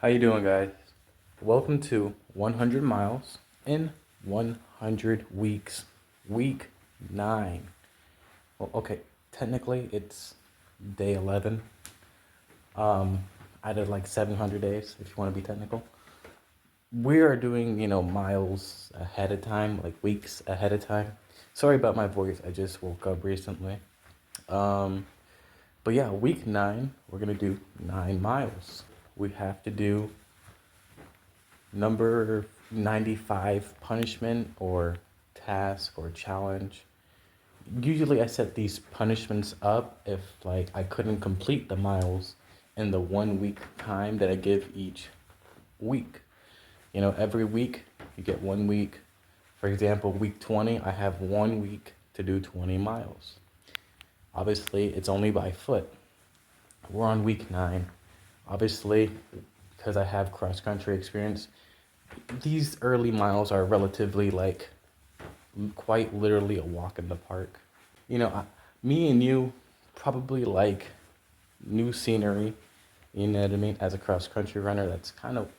How you doing, guys? Welcome to 100 miles in 100 weeks. Week 9. Well, okay, technically it's day 11. I did like 700 days if you want to be technical. We are doing, miles ahead of time, like weeks ahead of time. Sorry about my voice. I just woke up recently. Um, but yeah, week 9, we're going to do 9 miles. We have to do number 95 punishment or task or challenge. Usually I set these punishments up if like I couldn't complete the miles in the 1 week time that I give each week. Every week you get 1 week. For example, week 20, I have 1 week to do 20 miles. Obviously, it's only by foot. We're on week 9. Obviously, because I have cross country experience, these early miles are relatively like quite literally a walk in the park. Me and you probably like new scenery, you know what I mean? As a cross country runner, that's kind of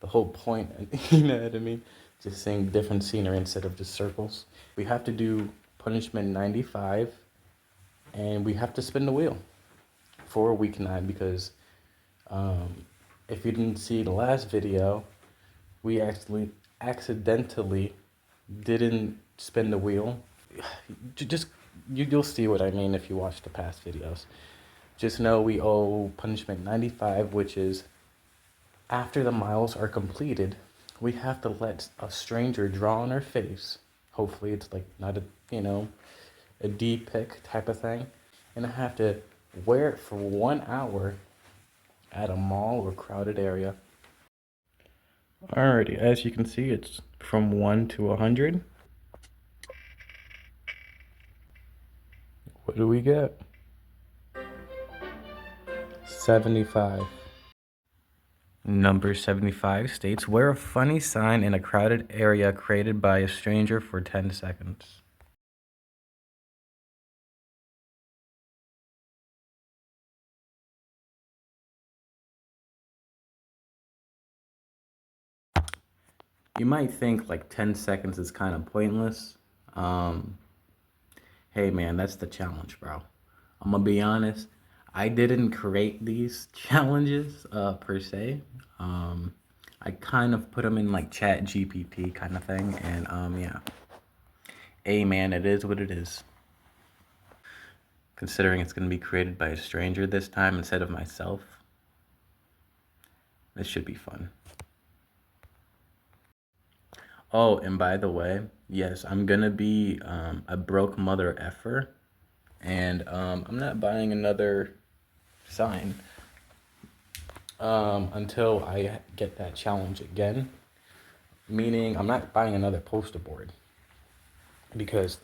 the whole point, you know what I mean? Just seeing different scenery instead of just circles. We have to do punishment 95 and we have to spin the wheel for week 9 because if you didn't see the last video, we actually accidentally didn't spin the wheel. Just you'll see what I mean if you watch the past videos. Just know we owe punishment 95, which is after the miles are completed, we have to let a stranger draw on our face. Hopefully it's like not a deep pick type of thing. And I have to wear it for 1 hour at a mall or crowded area. Alrighty, as you can see, it's from 1 to 100. What do we get? 75. Number 75 states, wear a funny sign in a crowded area created by a stranger for 10 seconds. You might think like 10 seconds is kind of pointless. Um, hey man, that's the challenge, bro. I'm gonna be honest. I didn't create these challenges per se. Um, I kind of put them in like Chat GPT kind of thing, and yeah. Hey man, it is what it is. Considering it's gonna be created by a stranger this time instead of myself, this should be fun. Oh, and by the way, yes, I'm gonna be a broke mother effer, and I'm not buying another sign until I get that challenge again. Meaning, I'm not buying another poster board because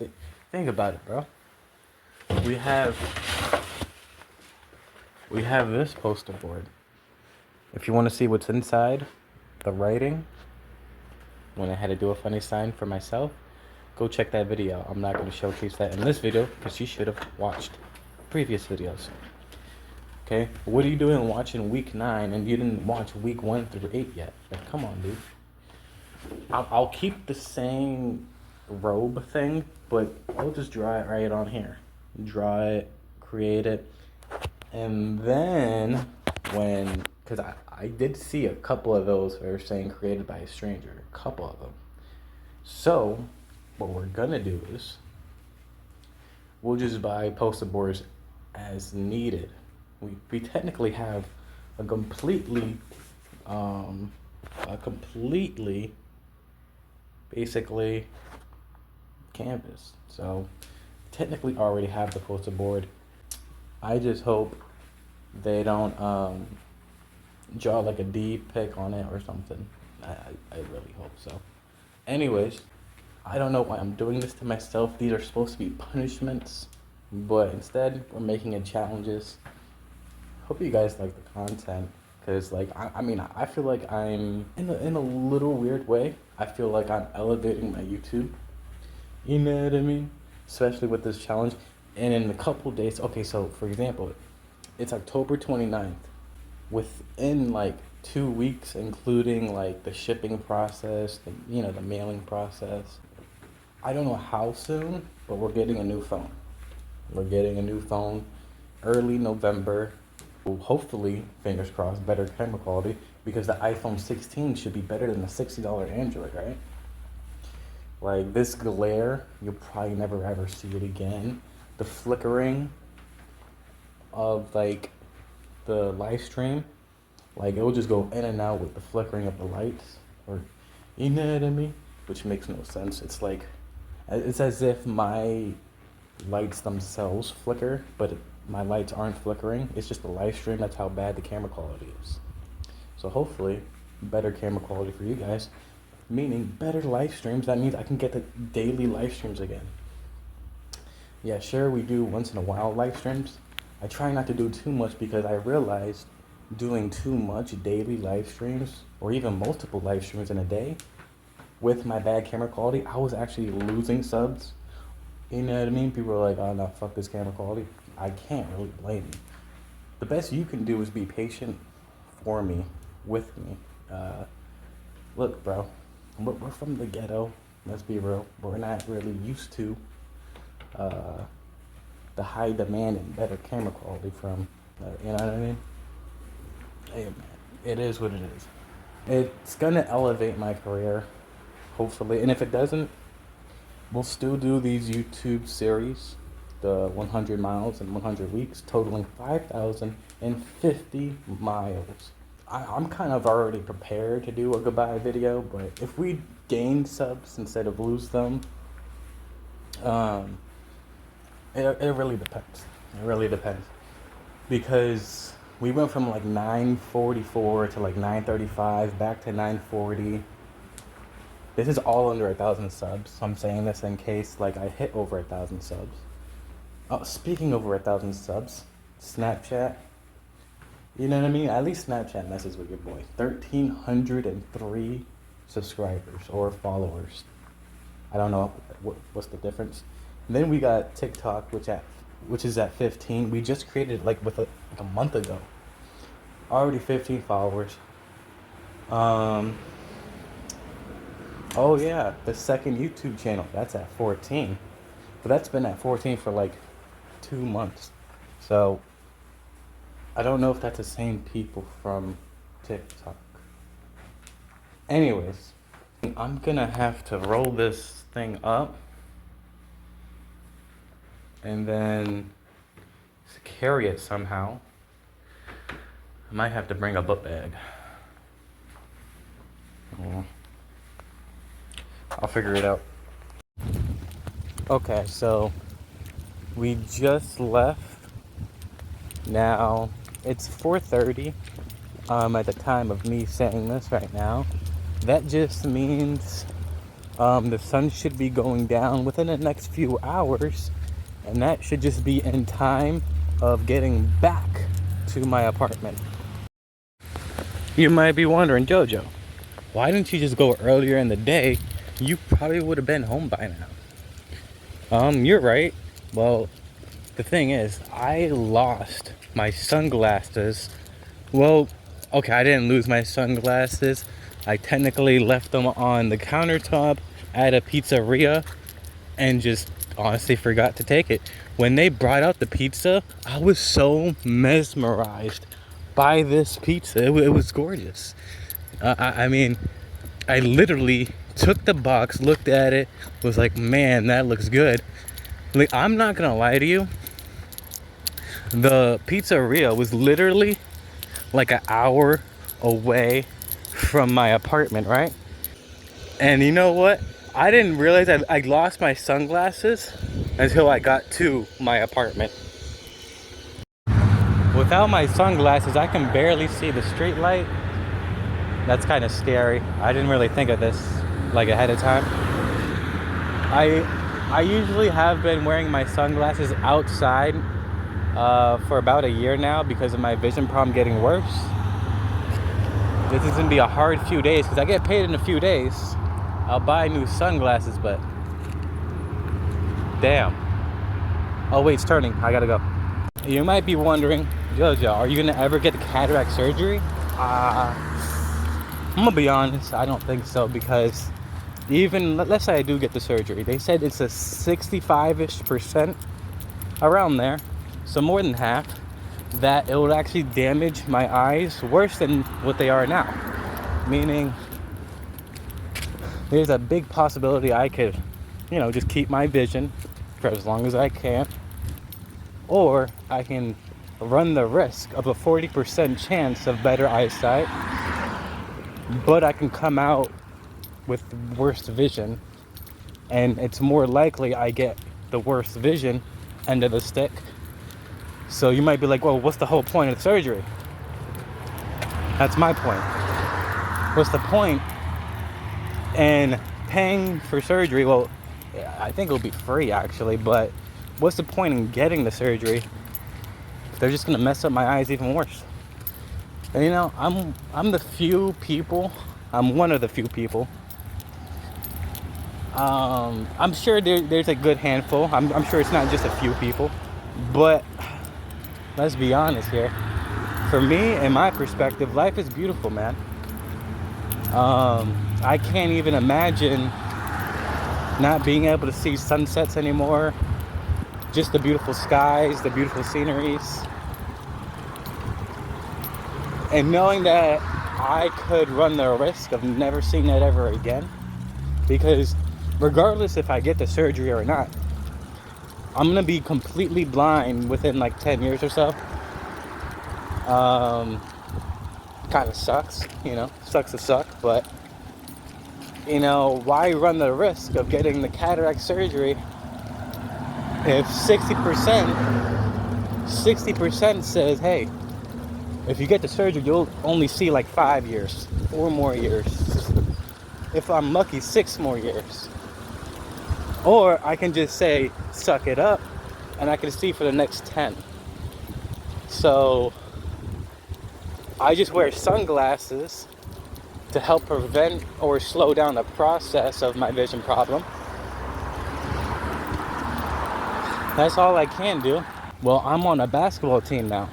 think about it, bro. We have we have this poster board. If you want to see what's inside, the writing, when I had to do a funny sign for myself, go check that video. I'm not going to showcase that in this video because you should have watched previous videos. Okay, what are you doing watching week 9 and you didn't watch week 1 through 8 yet? Like, come on, dude. I'll keep the same robe thing, but I'll just draw it right on here. Draw it, create it, and then because I did see a couple of those that are saying created by a stranger, a couple of them. So, what we're gonna do is we'll just buy poster boards as needed. We technically have a completely basically canvas. So technically already have the poster board. I just hope they don't draw like a D pick on it or something. I really hope so. Anyways, I don't know why I'm doing this to myself. These are supposed to be punishments, but instead we're making it challenges. Hope you guys like the content, because like I mean I feel like I'm in a little weird way. I feel like I'm elevating my YouTube. You know what I mean? Especially with this challenge. And in a couple days, okay, so for example, it's October 29th. Within like 2 weeks, including like the shipping process, the mailing process. I don't know how soon, but we're getting a new phone. We're getting a new phone early November. Well, hopefully, fingers crossed, better camera quality, because the iPhone 16 should be better than the $60 Android, right? Like this glare, you'll probably never ever see it again. The flickering of like the live stream, like it will just go in and out with the flickering of the lights, or you know what I mean? Which makes no sense. It's as if my lights themselves flicker, but my lights aren't flickering. It's just the live stream. That's how bad the camera quality is. So hopefully, better camera quality for you guys, meaning better live streams. That means I can get the daily live streams again. Yeah, sure, we do once in a while live streams. I try not to do too much because I realized doing too much daily live streams, or even multiple live streams in a day, with my bad camera quality, I was actually losing subs. You know what I mean? People are like, oh no, fuck this camera quality. I can't really blame you. The best you can do is be patient for me, with me. Look, bro, we're from the ghetto. Let's be real. We're not really used to the high demand and better camera quality from, you know what I mean? Hey, man, it is what it is. It's gonna elevate my career, hopefully. And if it doesn't, we'll still do these YouTube series, the 100 miles in 100 weeks, totaling 5,050 miles. I'm kind of already prepared to do a goodbye video, but if we gain subs instead of lose them, it really depends. It really depends. Because we went from like 944 to like 935, back to 940. This is all under 1,000 subs. So I'm saying this in case like I hit over 1,000 subs. Oh, speaking over 1,000 subs, Snapchat. You know what I mean? At least Snapchat messes with your boy. 1,303 subscribers or followers. I don't know what's the difference. And then we got TikTok, which is at 15. We just created it like a month ago. Already 15 followers. Oh yeah, the second YouTube channel, that's at 14. But that's been at 14 for like 2 months. So I don't know if that's the same people from TikTok. Anyways, I'm gonna have to roll this thing up and then carry it somehow. I might have to bring a book bag. I'll figure it out. Okay, so we just left. Now it's 4:30 at the time of me saying this right now. That just means the sun should be going down within the next few hours, and that should just be in time of getting back to my apartment. You might be wondering, Jojo, why didn't you just go earlier in the day? You probably would have been home by now. You're right. Well, the thing is, I lost my sunglasses. Well, okay, I didn't lose my sunglasses. I technically left them on the countertop at a pizzeria and just honestly forgot to take it. When they brought out the pizza, I was so mesmerized by this pizza. It was gorgeous. I mean, I literally took the box, looked at it, was like, man, that looks good. Like, I'm not gonna lie to you. The pizzeria was literally like an hour away from my apartment, right? And you know what? I didn't realize I lost my sunglasses until I got to my apartment. Without my sunglasses, I can barely see the street light. That's kind of scary. I didn't really think of this like ahead of time. I usually have been wearing my sunglasses outside for about a year now because of my vision problem getting worse. This is gonna be a hard few days because I get paid in a few days. I'll buy new sunglasses, but damn. Oh wait, it's turning. I gotta go. You might be wondering, Jojo, are you gonna ever get cataract surgery? I'm gonna be honest, I don't think so, because even, let's say I do get the surgery, they said it's a 65-ish%, around there, so more than half, that it would actually damage my eyes worse than what they are now. Meaning, there's a big possibility I could, just keep my vision for as long as I can, or I can run the risk of a 40% chance of better eyesight, but I can come out with worse vision, and it's more likely I get the worst vision end of the stick. So you might be like, well, what's the whole point of the surgery? That's my point. What's the point in paying for surgery? Well, I think it'll be free actually, but what's the point in getting the surgery if they're just gonna mess up my eyes even worse? And I'm the few people, I'm one of the few people. I'm sure there's a good handful. I'm sure it's not just a few people, but let's be honest here. For me, in my perspective, life is beautiful, man. I can't even imagine not being able to see sunsets anymore. Just the beautiful skies, the beautiful sceneries. And knowing that I could run the risk of never seeing that ever again. Because regardless if I get the surgery or not, I'm gonna be completely blind within like 10 years or so. Kind of sucks, sucks to suck, but why run the risk of getting the cataract surgery if 60% says, hey, if you get the surgery, you'll only see like 5 years, 4 more years. If I'm lucky, 6 more years. Or I can just say, suck it up, and I can see for the next 10. So I just wear sunglasses to help prevent or slow down the process of my vision problem. That's all I can do. Well, I'm on a basketball team now.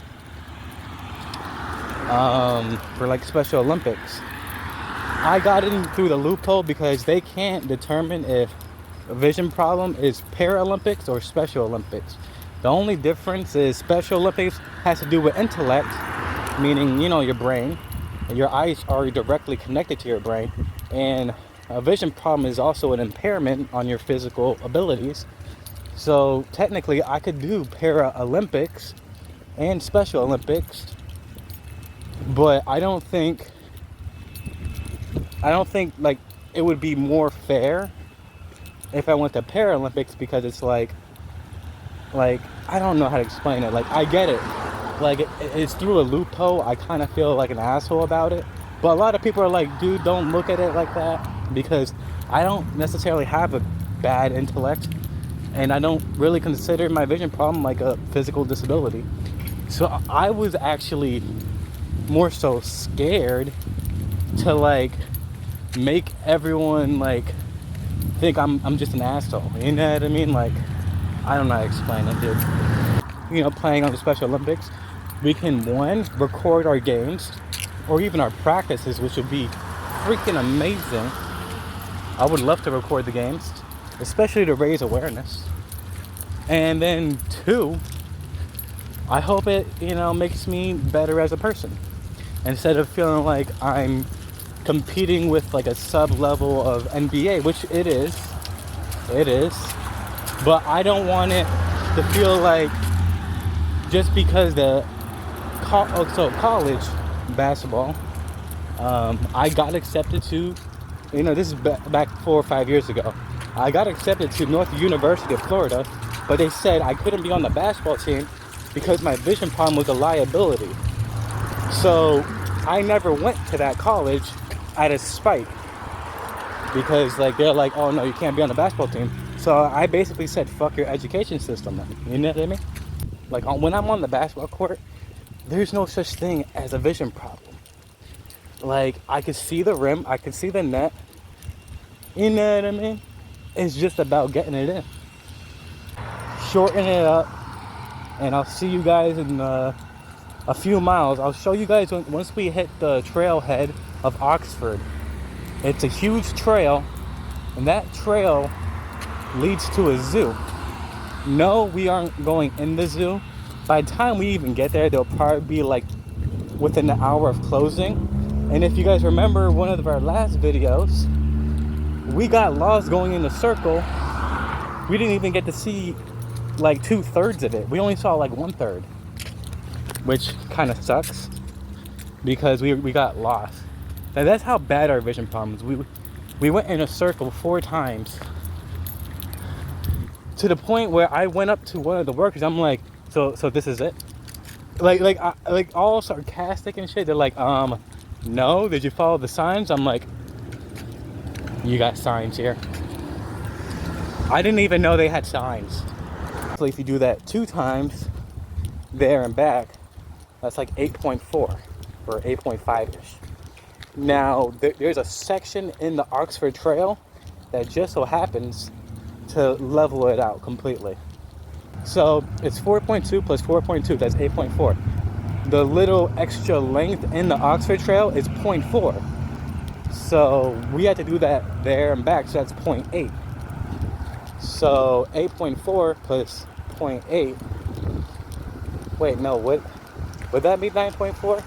For like Special Olympics. I got in through the loophole because they can't determine if a vision problem is Paralympics or Special Olympics. The only difference is Special Olympics has to do with intellect, meaning, your brain. Your eyes are directly connected to your brain. And a vision problem is also an impairment on your physical abilities. So technically, I could do Paralympics and Special Olympics, but I don't think like it would be more fair if I went to Paralympics, because it's like I don't know how to explain it. Like, I get it. Like, it's through a loophole. I kind of feel like an asshole about it. But a lot of people are like, dude, don't look at it like that, because I don't necessarily have a bad intellect, and I don't really consider my vision problem like a physical disability. So I was actually more so scared to like make everyone like think I'm just an asshole. You know what I mean? Like, I don't know how to explain it, dude. Playing on the Special Olympics, we can, one, record our games or even our practices, which would be freaking amazing. I would love to record the games, especially to raise awareness. And then two, I hope it, makes me better as a person. Instead of feeling like I'm competing with like a sub-level of NBA, which it is. But I don't want it to feel like just because college basketball, I got accepted to, this is back 4 or 5 years ago. I got accepted to North University of Florida, but they said I couldn't be on the basketball team because my vision problem was a liability. So I never went to that college out of spite, because like they're like, oh no, you can't be on the basketball team. So I basically said, fuck your education system then. You know what I mean? Like, when I'm on the basketball court, there's no such thing as a vision problem. Like, I can see the rim, I can see the net. You know what I mean? It's just about getting it in. Shorten it up, and I'll see you guys in a few miles. I'll show you guys once we hit the trailhead of Oxford. It's a huge trail, and that trail leads to a zoo. No, we aren't going in the zoo. By the time we even get there, they'll probably be like within an hour of closing. And if you guys remember one of our last videos, we got lost going in a circle. We didn't even get to see like 2/3 of it. We only saw like 1/3, which kind of sucks because we got lost. Now that's how bad our vision problem is. We went in a circle 4 times, to the point where I went up to one of the workers. I'm like, so this is it? Like all sarcastic and shit. They're like, no, did you follow the signs? I'm like, you got signs here? I didn't even know they had signs. So if you do that 2 times, there and back, that's like 8.4 or 8.5-ish. Now, there's a section in the Oxford Trail that just so happens to level it out completely. So it's 4.2 plus 4.2, that's 8.4. The little extra length in the Oxford Trail is 0.4. So we had to do that there and back, so that's 0.8. So 8.4 plus 0.8. Wait, no, would that be 9.4?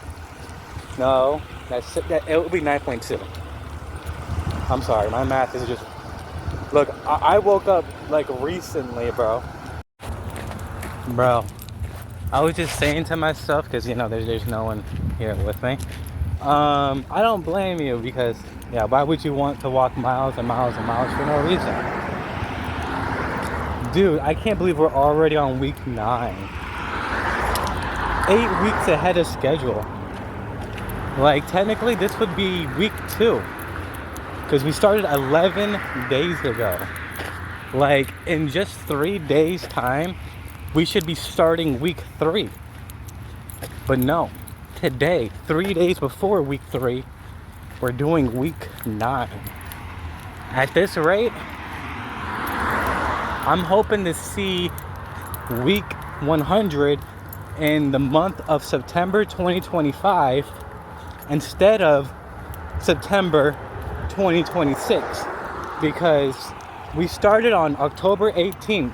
No, it would be 9.2. I'm sorry, my math is just... Look, I woke up like recently, bro. I was just saying to myself, because you know there's no one here with me. I don't blame you, because yeah, why would you want to walk miles and miles and miles for no reason? Dude, I can't believe we're already on week 9. 8 weeks ahead of schedule. Like technically this would be week 2, because we started 11 days ago. Like in just 3 days time, we should be starting week 3. But no, today, 3 days before week 3, we're doing week 9. At this rate, I'm hoping to see week 100 in the month of September 2025 instead of September 2026, because we started on October 18th.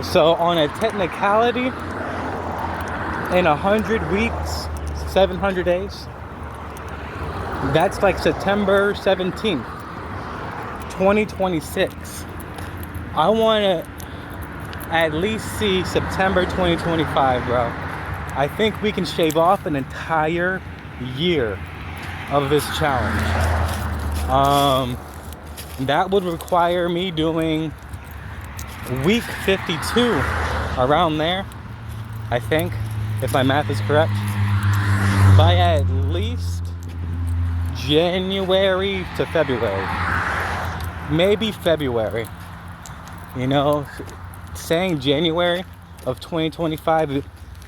So on a technicality, in 100 weeks, 700 days, that's like September 17th, 2026. I want to at least see September 2025, bro. I think we can shave off an entire year of this challenge. That would require me doing week 52 around there, I think, if my math is correct, by at least January to February, maybe February. You know, saying January of 2025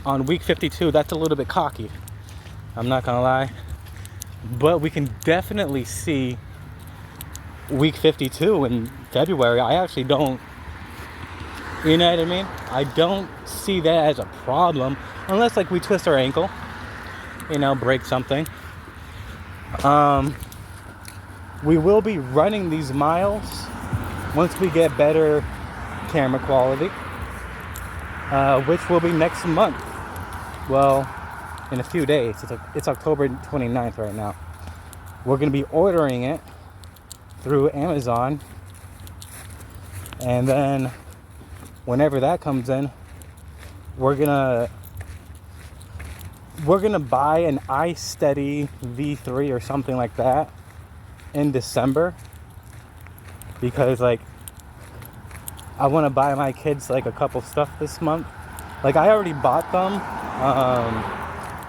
on week 52, that's a little bit cocky, I'm not gonna lie, but we can definitely see week 52 in February. I actually don't, you know what I mean? I don't see that as a problem, unless like we twist our ankle, you know, break something. We will be running these miles once we get better camera quality, which will be next month. Well, in a few days. It's October 29th right now. We're gonna be ordering it through Amazon, and then whenever that comes in, we're gonna buy an iSteady V3 or something like that in December, because like I want to buy my kids like a couple stuff this month. Like I already bought them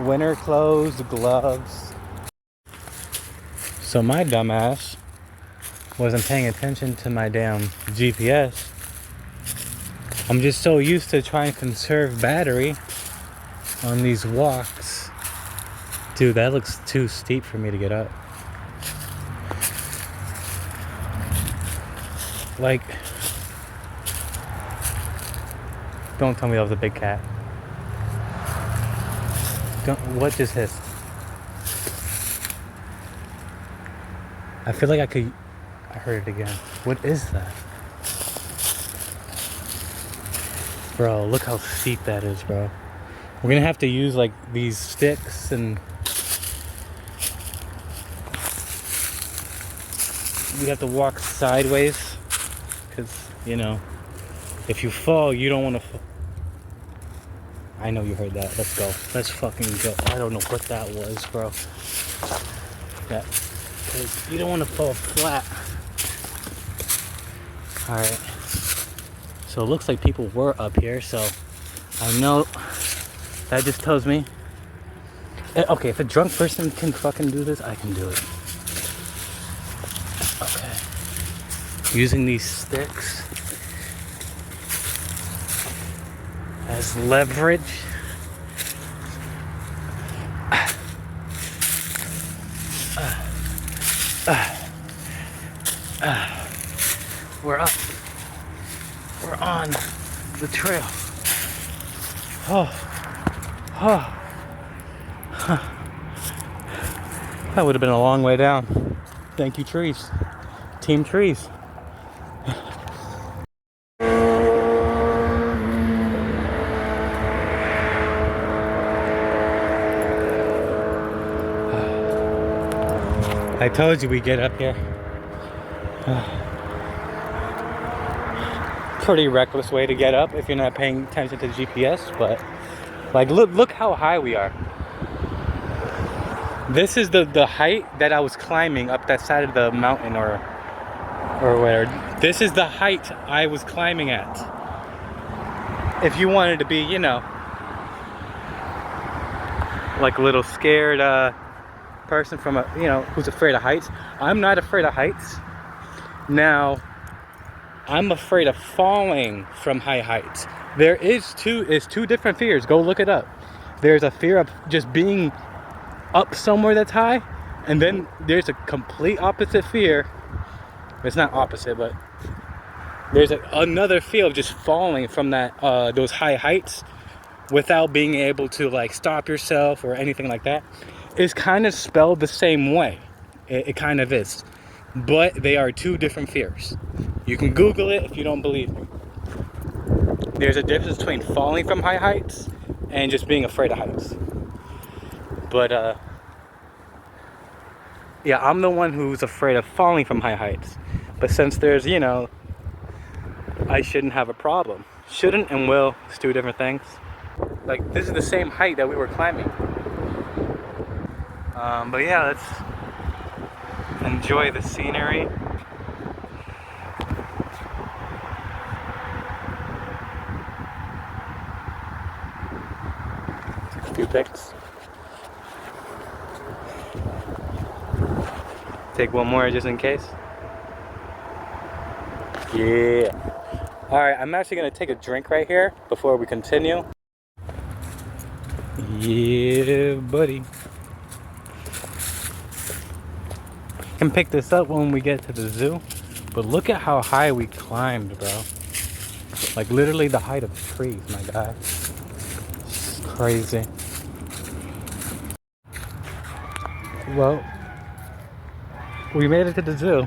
winter clothes, gloves. So my dumbass wasn't paying attention to my damn GPS. I'm just so used to trying to conserve battery on these walks. Dude, that looks too steep for me to get up. Like, don't tell me that was a big cat. What just hissed? I feel like I heard it again. What is that? Bro, look how steep that is, bro. We're gonna have to use like these sticks, and we have to walk sideways because, you know, if you fall, you don't want to fall. I know you heard that. Let's go. Let's fucking go. I don't know what that was, bro. That, because you don't want to fall flat. Alright. So it looks like people were up here, so I know that just tells me. Okay, if a drunk person can fucking do this, I can do it. Okay. Using these sticks as leverage. We're up. We're on the trail. That would have been a long way down. Thank you, trees. Team trees. I told you we'd get up here. Pretty reckless way to get up if you're not paying attention to the GPS, but like look how high we are. This is the height that I was climbing up that side of the mountain or whatever. This is the height I was climbing at. If you wanted to be, you know, like a little scared person from a, you know, who's afraid of heights. I'm not afraid of heights. Now, I'm afraid of falling from high heights. There is two different fears. Go look it up. There's a fear of just being up somewhere that's high, and then there's a complete opposite fear. It's not opposite, but there's another fear of just falling from that those high heights without being able to like stop yourself or anything like that. It's kind of spelled the same way. It kind of is, but they are two different fears. You can Google it if you don't believe me. There's a difference between falling from high heights and just being afraid of heights. But yeah, I'm the one who's afraid of falling from high heights. But since there's, you know, I shouldn't have a problem. Shouldn't and will is two different things. Like, this is the same height that we were climbing. But yeah, let's enjoy the scenery. A few pics. Take one more just in case. Yeah. Alright, I'm actually gonna take a drink right here before we continue. Yeah, buddy. Can pick this up when we get to the zoo, but look at how high we climbed, bro. Like literally the height of the trees, my guy. It's crazy. Well, we made it to the zoo.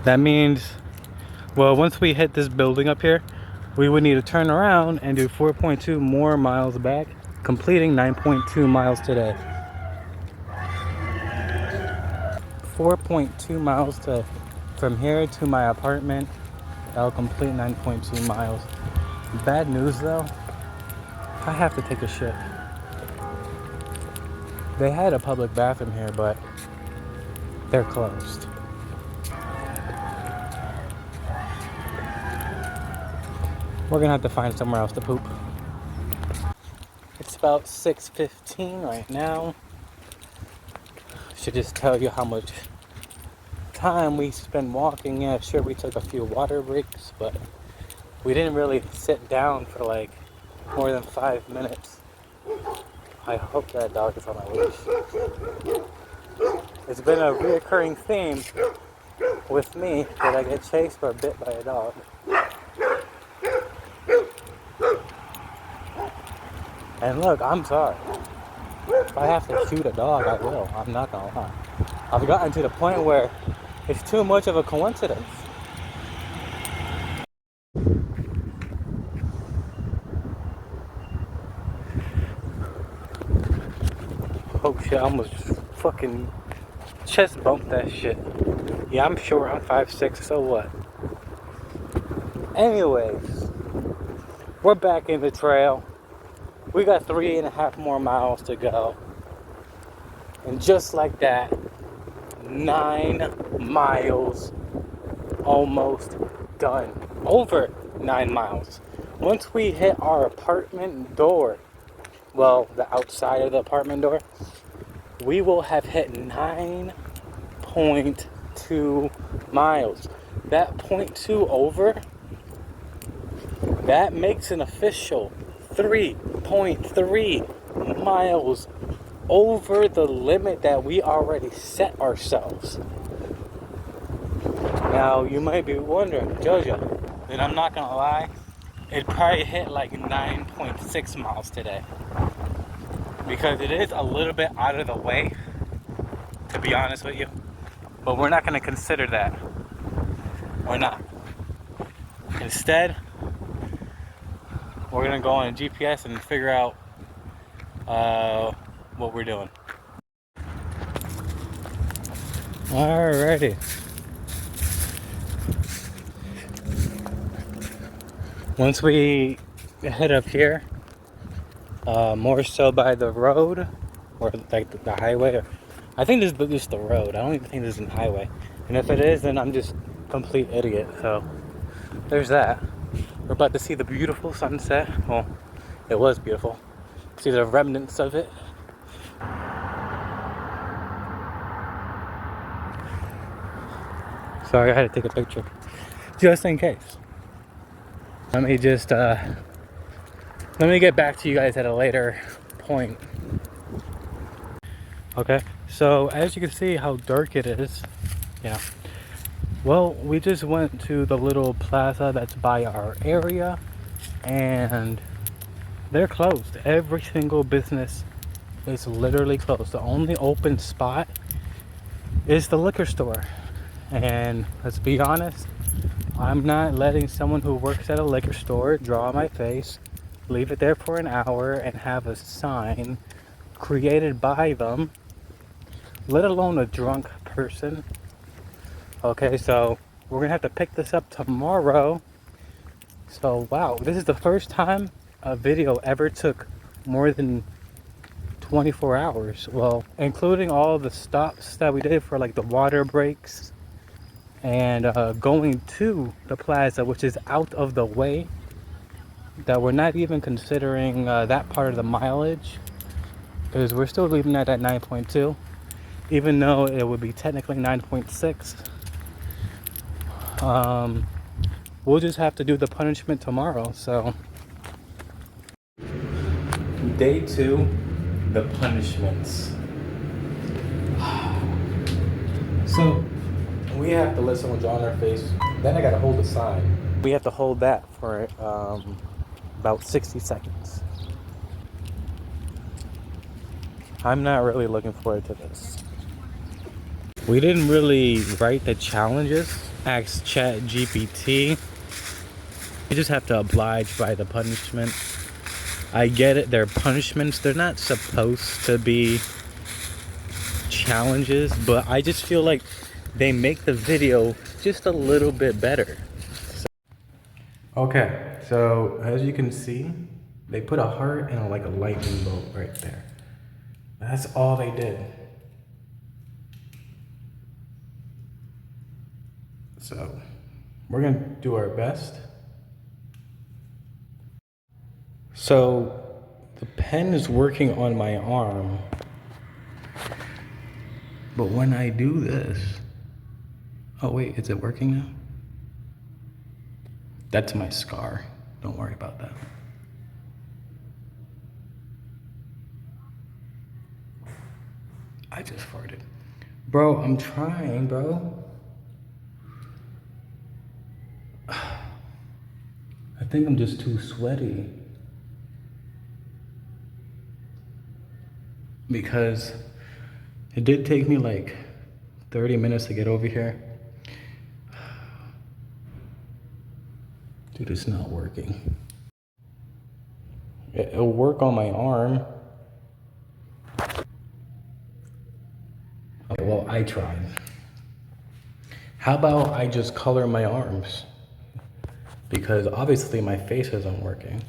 That means, well, once we hit this building up here, we would need to turn around and do 4.2 more miles back, completing 9.2 miles today. 4.2 miles from here to my apartment. That'll complete 9.2 miles. Bad news though, I have to take a shit. They had a public bathroom here, but they're closed. We're gonna have to find somewhere else to poop. It's about 6:15 right now. Should just tell you how much time we spent walking. Yeah, sure, we took a few water breaks, but we didn't really sit down for like more than 5 minutes. I hope that dog is on my leash. It's been a reoccurring theme with me that I get chased or bit by a dog. And look, I'm sorry. If I have to shoot a dog, I will. I'm not gonna lie. I've gotten to the point where it's too much of a coincidence. Oh shit, I almost fucking chest bumped that shit. Yeah, I'm short, I'm 5'6", so what? Anyways, we're back in the trail. We got 3.5 more miles to go. And just like that, 9 miles almost done. Over 9 miles. Once we hit our apartment door, well, the outside of the apartment door, we will have hit 9.2 miles. That 0.2 over, that makes an official 3.3 miles over the limit that we already set ourselves. Now, you might be wondering, Jojo, and I'm not gonna lie, it probably hit like 9.6 miles today. Because it is a little bit out of the way, to be honest with you. But we're not gonna consider that. We're not. Instead, we're gonna go on a GPS and figure out what we're doing. Alrighty. Once we head up here, more so by the road, or like the highway, or I think this is just the road. I don't even think this is a highway. And if it is, then I'm just a complete idiot. So there's that. We're about to see the beautiful sunset. Well, it was beautiful. See the remnants of it. Sorry, I had to take a picture. Just in case. Let me just, let me get back to you guys at a later point. Okay, so as you can see how dark it is, yeah. Well, we just went to the little plaza that's by our area, and they're closed. Every single business is literally closed. The only open spot is the liquor store. And let's be honest, I'm not letting someone who works at a liquor store draw my face, leave it there for an hour, and have a sign created by them, let alone a drunk person. Okay, so we're gonna have to pick this up tomorrow. So wow, this is the first time a video ever took more than 24 hours. Well, including all the stops that we did for like the water breaks and going to the plaza, which is out of the way, that we're not even considering that part of the mileage, because we're still leaving that at 9.2, even though it would be technically 9.6. We'll just have to do the punishment tomorrow. So day 2, the punishments. So we have to let someone draw on our face, then I gotta hold the sign. We have to hold that for about 60 seconds. I'm not really looking forward to this. We didn't really write the challenges. Ask ChatGPT. You just have to oblige by the punishment. I get it, they're punishments. They're not supposed to be challenges, but I just feel like they make the video just a little bit better. Okay, so as you can see, they put a heart and like a lightning bolt right there. That's all they did. So we're gonna do our best. So the pen is working on my arm, but when I do this, oh wait, is it working now? That's my scar. Don't worry about that. I just farted. Bro, I'm trying, bro. I think I'm just too sweaty. because it did take me like 30 minutes to get over here. Dude, it's not working. It'll work on my arm. Okay, well, I tried. How about I just color my arms? Because obviously my face isn't working.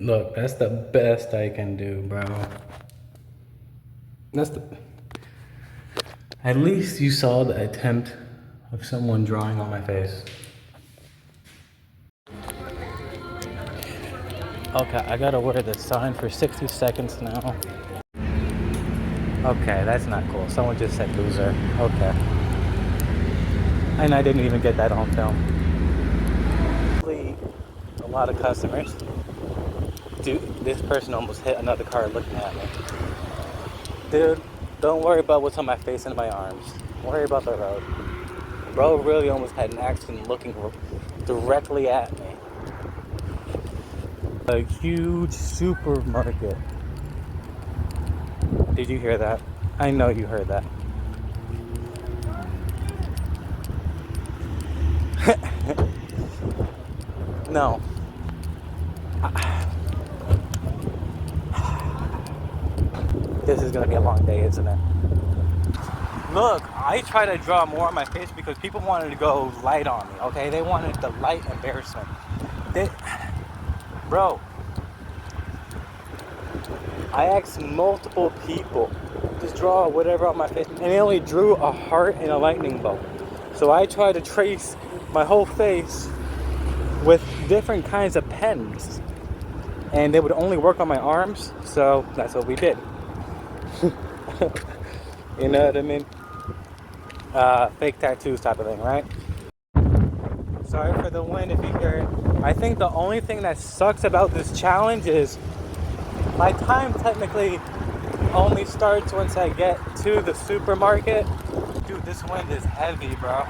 Look, that's the best I can do, bro. At least you saw the attempt of someone drawing on my face. Okay, I gotta wear the sign for 60 seconds now. Okay, that's not cool. Someone just said loser. Okay. And I didn't even get that on film. A lot of customers. Dude, this person almost hit another car looking at me. Dude, don't worry about what's on my face and my arms. Worry about the road. Bro really almost had an accident looking directly at me. A huge supermarket. Did you hear that? I know you heard that. No. This is gonna be a long day, isn't it? Look, I try to draw more on my face because people wanted to go light on me, okay? They wanted the light embarrassment. Bro, I asked multiple people to draw whatever on my face, and they only drew a heart and a lightning bolt. So I tried to trace my whole face with different kinds of pens, and they would only work on my arms, so that's what we did. You know what I mean? Fake tattoos type of thing, right? Sorry for the wind if you hear it. I think the only thing that sucks about this challenge is my time technically only starts once I get to the supermarket. Dude, this wind is heavy, bro.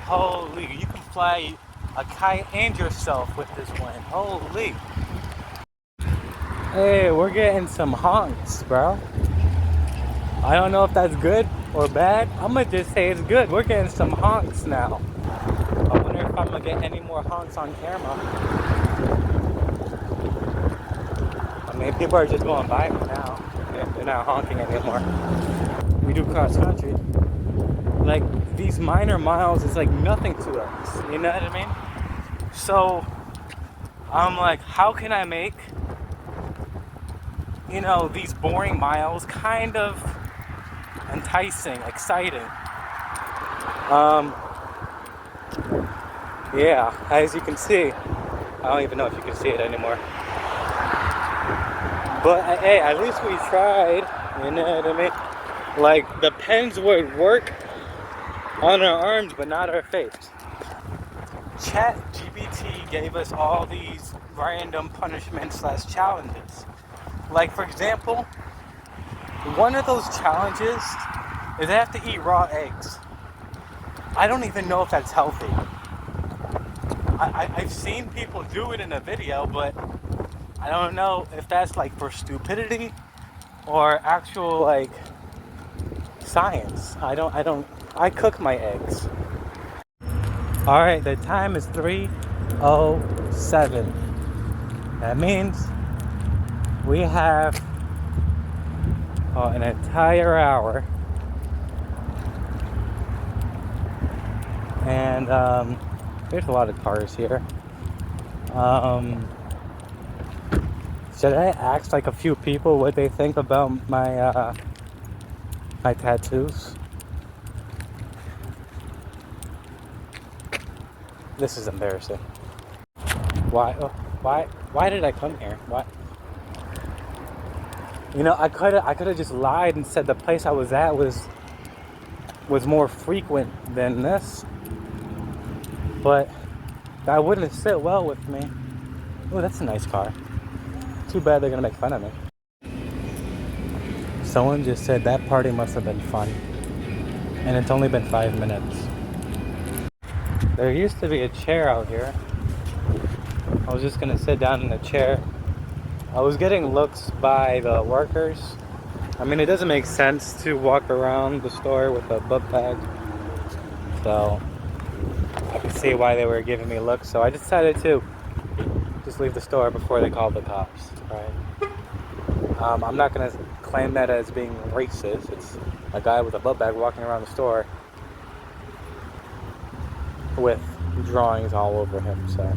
Holy, you can fly a kite and yourself with this wind. Holy. Hey, we're getting some honks, bro. I don't know if that's good or bad. I'm gonna just say it's good. We're getting some honks now. I wonder if I'm gonna get any more honks on camera. I mean, people are just going by me now. They're not honking anymore. We do cross country. Like, these minor miles is like nothing to us. You know what I mean? So, I'm like, how can I make, you know, these boring miles kind of enticing, exciting? Yeah, as you can see, I don't even know if you can see it anymore. But hey, at least we tried, you know what I mean? Like, the pens would work on our arms, but not our face. ChatGPT gave us all these random punishments / challenges. Like, for example, one of those challenges is they have to eat raw eggs. I don't even know if that's healthy. I've seen people do it in a video, but I don't know if that's like for stupidity or actual like science. I cook my eggs. All right, the time is 3:07. That means we have an entire hour. And there's a lot of cars here. Should I ask like a few people what they think about my my tattoos? This is embarrassing. Why did I come here? Why? You know, I could have just lied and said the place I was at was more frequent than this. But that wouldn't sit well with me. Oh, that's a nice car. Too bad they're gonna make fun of me. Someone just said that party must have been fun. And it's only been 5 minutes. There used to be a chair out here. I was just gonna sit down in a chair I was getting looks by the workers. I mean, it doesn't make sense to walk around the store with a book bag. So I could see why they were giving me looks. So I decided to just leave the store before they called the cops. Right? I'm not gonna claim that as being racist. It's a guy with a book bag walking around the store with drawings all over him. So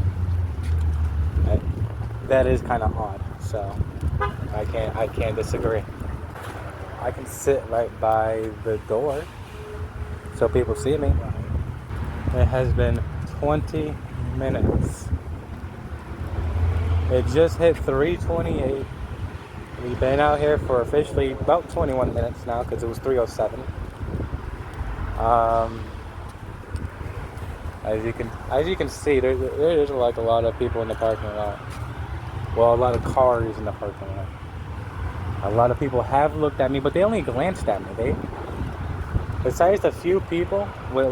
that is kind of odd. So I can't disagree. I can sit right by the door so people see me. It has been 20 minutes. It just hit 3:28. We've been out here for officially about 21 minutes now because it was 3:07. As you can see, there's like a lot of people in the parking lot. Well, a lot of cars in the parking lot. A lot of people have looked at me, but they only glanced at me. Besides a few people with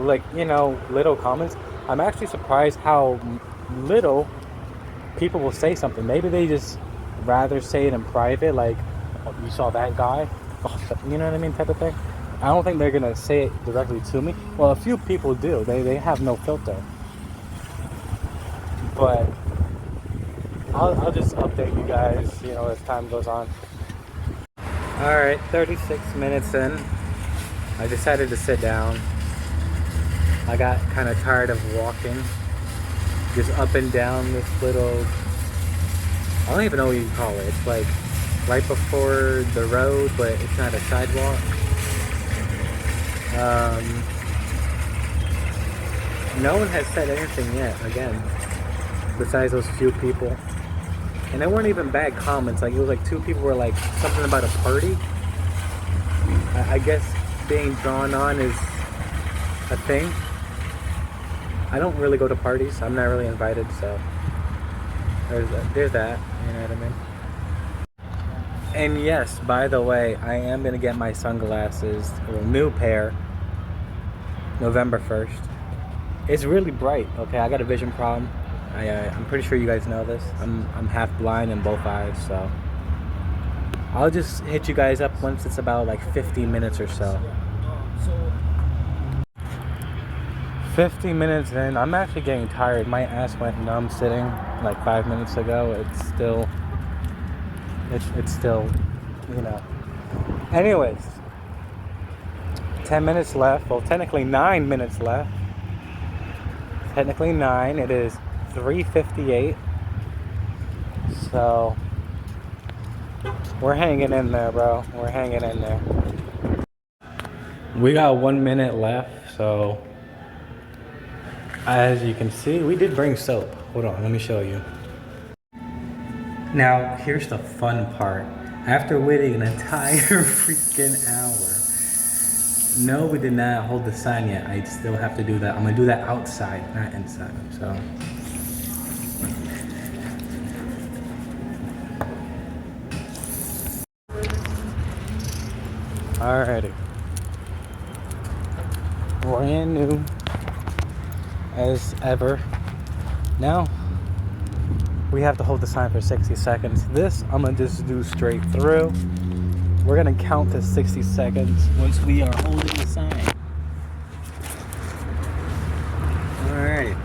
little comments, I'm actually surprised how little people will say something. Maybe they just rather say it in private, like, oh, you saw that guy? Oh, you know what I mean, type of thing. I don't think they're gonna say it directly to me. Well, a few people do. They have no filter. But I'll just update you guys, as time goes on. Alright, 36 minutes in. I decided to sit down. I got kind of tired of walking. Just up and down this little... I don't even know what you call it. It's like right before the road, but it's not a sidewalk. No one has said anything yet, again, besides those few people. And they weren't even bad comments. Like, it was like two people were like something about a party. I guess being drawn on is a thing. I don't really go to parties. I'm not really invited, so there's that. You know what I mean? And yes, by the way, I am gonna get my sunglasses, a new pair, November 1st. It's really bright. Okay, I got a vision problem. I'm pretty sure you guys know this. I'm half blind in both eyes, so I'll just hit you guys up once it's about like 50 minutes or so. 50 minutes in, I'm actually getting tired. My ass went numb sitting like 5 minutes ago. It's still, Anyways, 10 minutes left. Well, technically 9 minutes left. Technically 9. It is 3:58. So we're hanging in there, bro. We're hanging in there. We got 1 minute left, so as you can see, we did bring soap. Hold on, let me show you. Now, here's the fun part. After waiting an entire freaking hour, no, we did not hold the sign yet. I still have to do that. I'm gonna do that outside, not inside. So. Alrighty. Brand new as ever. Now we have to hold the sign for 60 seconds. This I'm gonna just do straight through. We're gonna count to 60 seconds once we are holding the sign. Alright.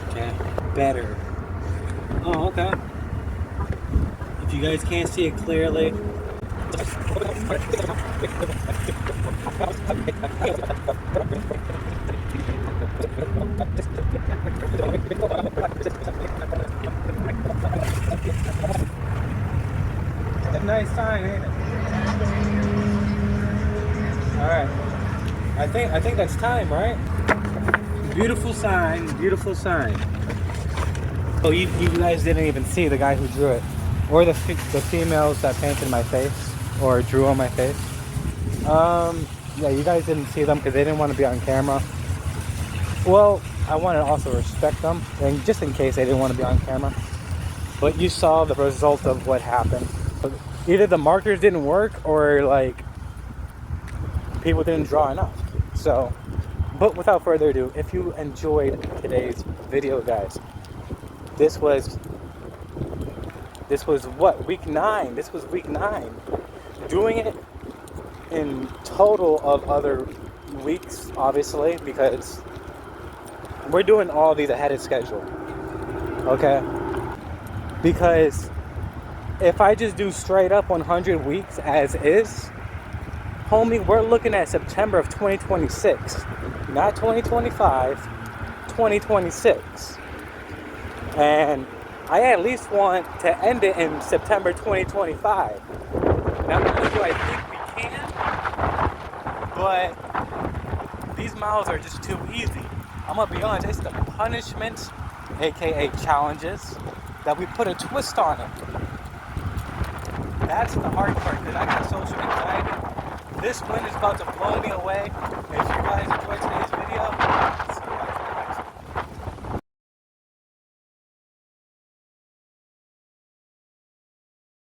Okay. Better. Oh, okay. If you guys can't see it clearly. A nice sign, ain't it? Alright. I think that's time, right? Beautiful sign, beautiful sign. Oh, you guys didn't even see the guy who drew it. Or the females that painted my face or drew on my face. Yeah, you guys didn't see them because they didn't want to be on camera. Well, I want to also respect them, and just in case they didn't want to be on camera. But you saw the result of what happened. So either the markers didn't work or like people didn't draw enough. So, but without further ado, if you enjoyed today's video, guys, This was what, week 9. This was week 9. Doing it in total of other weeks, obviously, because we're doing all these ahead of schedule. Okay? Because if I just do straight up 100 weeks as is, homie, we're looking at September of 2026. Not 2025, 2026. And I at least want to end it in September 2025. Not only do I think we can, but these miles are just too easy. I'm gonna be honest, it's the punishments, aka challenges, that we put a twist on it. That's the hard part, because I got social anxiety. This wind is about to blow me away. If you guys enjoyed today's